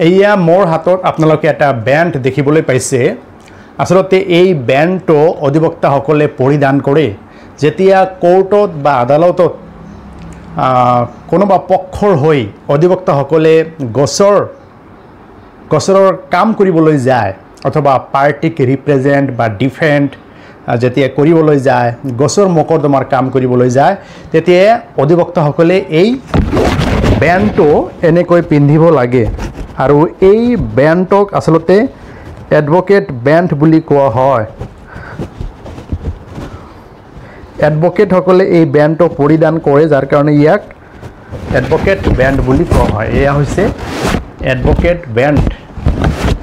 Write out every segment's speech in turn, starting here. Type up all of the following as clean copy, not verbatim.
এয়া মোৰ হাতত আপোনালোকে এটা বেণ্ড দেখিবলৈ পাইছে আসলতে এই বেণ্ডটো অধিবক্তাসকলে পৰিধান কৰে যেতিয়া কোৰ্টত বা আদালতত কোনোবা পক্ষৰ হৈ অধিবক্তাসকলে গোচৰৰ কাম কৰিবলৈ যায় অথবা পাৰ্টিক ৰিপ্ৰেজেণ্ট বা ডিফেণ্ড যেতিয়া কৰিবলৈ যায় গোচৰ মোকদ্দমাৰ কাম কৰিবলৈ যায় তেতিয়া অধিবক্তাসকলে এই বেণ্ডটো এনেকৈ পিন্ধিব লাগে আৰু এই বেণ্ডক আসলতে এডভোকেট বেণ্ড বুলি কোৱা হয় এডভোকেটসকলে এই বেণ্ডটো পৰিধান কৰে যাৰ কাৰণে ইয়াক এডভোকেট বেণ্ড বুলি কোৱা হয় এয়া হৈছে এডভোকেট বেণ্ড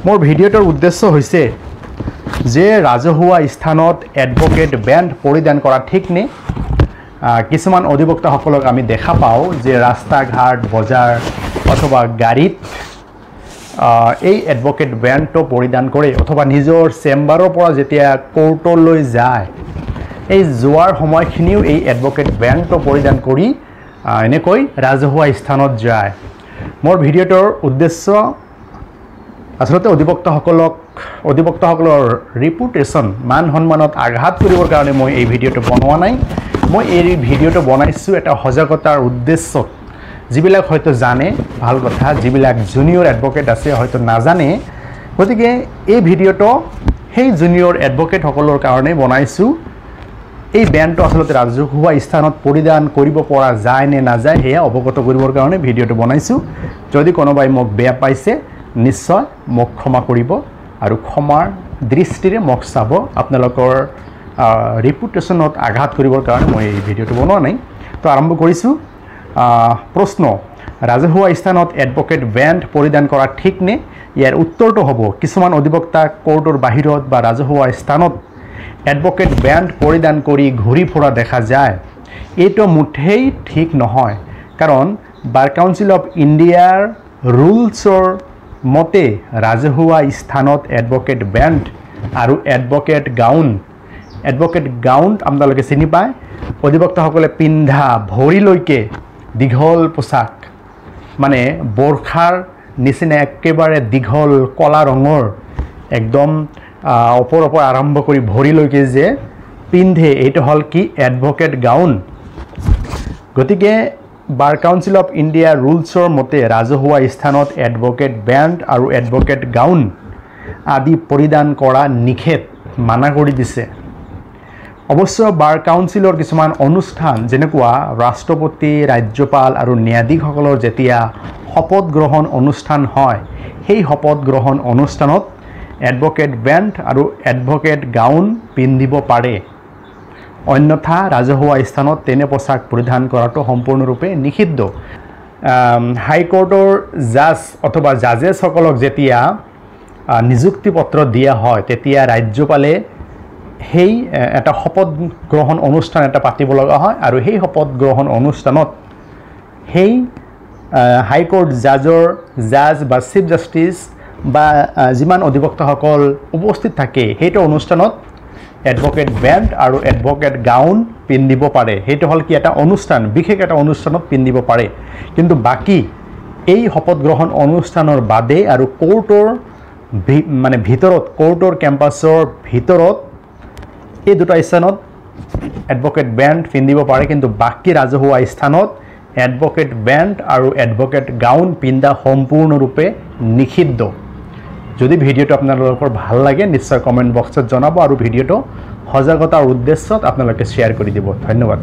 মোৰ ভিডিঅ'টোৰ উদ্দেশ্য হৈছে যে ৰাজহুৱা স্থানত এডভোকেট বেণ্ড পৰিধান কৰা ঠিক নে কিছুমান অধিবক্তাসকলক আমি দেখা পাওঁ যে ৰাস্তা ঘাট বজাৰ অথবা গাড়ীত এই এডভোকেট বেণ্ডটো পৰিধান কৰে অথবা নিজৰ চেম্বাৰৰ পৰা যেতিয়া কোৰ্টলৈ যায় এই যোৱাৰ সময়খিনিও এই এডভোকেট বেণ্ডটো পৰিধান কৰি এনেকৈ ৰাজহুৱা স্থানত যায় মোৰ ভিডিঅ'টোৰ উদ্দেশ্য আসলতে অধিবক্তাসকলৰ ৰিপুটেশ্যন মান সন্মানত আঘাত কৰিবৰ কাৰণে মই এই ভিডিঅ'টো বনোৱা নাই মই এই ভিডিঅ'টো বনাইছোঁ এটা সজাগতাৰ উদ্দেশ্যত যিবিলাক হয়তো জানে ভাল কথা যিবিলাক জুনিয়ৰ এডভোকেট আছে হয়তো নাজানে গতিকে এই ভিডিঅ'টো সেই জুনিয়ৰ এডভোকেটসকলৰ কাৰণে বনাইছোঁ এই বেণ্ডটো আসলতে ৰাজহুৱা স্থানত পৰিধান কৰিব পৰা যায় নে নাযায় সেয়া অৱগত কৰিবৰ কাৰণে ভিডিঅ'টো বনাইছোঁ যদি কোনোবাই মোক বেয়া পাইছে নিশ্চয় মোক ক্ষমা কৰিব আৰু ক্ষমাৰ দৃষ্টিৰে মোক চাব আপোনালোকৰ ৰিপুটেশ্যনত আঘাত কৰিবৰ কাৰণে মই এই ভিডিঅ'টো বনোৱা নাই তো আৰম্ভ কৰিছোঁ প্ৰশ্ন ৰাজহুৱা স্থানত এডভোকেট বেণ্ড পৰিধান কৰা ঠিক নে ইয়াৰ উত্তৰটো হ'ব কিছুমান অধিবক্তা কোৰ্টৰ বাহিৰত বা ৰাজহুৱা স্থানত এডভোকেট বেণ্ড পৰিধান কৰি ঘূৰি ফুৰা দেখা যায় এইটো মুঠেই ঠিক নহয় কাৰণ বাৰ কাউন্সিল অফ ইণ্ডিয়াৰ ৰুলছৰ মতে ৰাজহুৱা স্থানত এডভোকেট বেণ্ড আৰু এডভোকেট গাউন আপোনালোকে চিনি পায় অধিবক্তাসকলে পিন্ধা ভৰিলৈকে দীঘল পোছাক মানে বৰ্ষাৰ নিচিনা একেবাৰে দীঘল কলা ৰঙৰ একদম ওপৰৰ পৰা আৰম্ভ কৰি ভৰিলৈকে যে পিন্ধে এইটো হ'ল কি এডভোকেট গাউন গতিকে বাৰ কাউন্সিল অফ ইণ্ডিয়া ৰুলছৰ মতে ৰাজহুৱা স্থানত এডভোকেট বেণ্ড আৰু এডভোকেট গাউন আদি পৰিধান কৰা নিষেধ মানা কৰি দিছে অৱশ্য বাৰ কাউন্সিলৰ কিছুমান অনুষ্ঠান যেনেকুৱা ৰাষ্ট্ৰপতি ৰাজ্যপাল আৰু ন্যায়াধীশসকলৰ যেতিয়া শপত গ্ৰহণ অনুষ্ঠান হয় সেই শপত গ্ৰহণ অনুষ্ঠানত এডভোকেট বেণ্ড আৰু এডভোকেট গাউন পিন্ধিব পাৰে অন্যথা ৰাজহুৱা স্থানত তেনে পোছাক পৰিধান কৰাটো সম্পূৰ্ণৰূপে নিষিদ্ধ হাইকোৰ্টৰ জাজ অথবা জাজেছসকলক যেতিয়া নিযুক্তি পত্ৰ দিয়া হয় তেতিয়া ৰাজ্যপালে সেই এটা শপত গ্ৰহণ অনুষ্ঠান এটা পাতিব লগা হয় আৰু সেই শপত গ্ৰহণ অনুষ্ঠানত সেই হাইকোৰ্ট জাজ বা চিফ জাষ্টিছ বা যিমান অধিবক্তাসকল উপস্থিত থাকে সেইটো অনুষ্ঠানত এডভোকেট বেণ্ড আৰু এডভোকেট গাউন পিন্ধিব পাৰে সেইটো হ'ল কি এটা অনুষ্ঠান বিশেষ এটা অনুষ্ঠানত পিন্ধিব পাৰে কিন্তু বাকী এই শপত গ্ৰহণ অনুষ্ঠানৰ বাদে আৰু কোৰ্টৰ মানে ভিতৰত কোৰ্টৰ কেম্পাছৰ ভিতৰত এই দুটা স্থানত এডভোকেট বেণ্ড পিন্ধিব পাৰে কিন্তু বাকী ৰাজহুৱা স্থানত এডভোকেট বেণ্ড আৰু এডভোকেট গাউন পিন্ধা সম্পূৰ্ণৰূপে নিষিদ্ধ যদি ভিডিঅ'টো আপোনালোকৰ ভাল লাগে নিশ্চয় কমেণ্ট বক্সত জনাব আৰু ভিডিঅ'টো সজাগতাৰ উদ্দেশ্যত আপোনালোকে শ্বেয়াৰ কৰি দিব ধন্যবাদ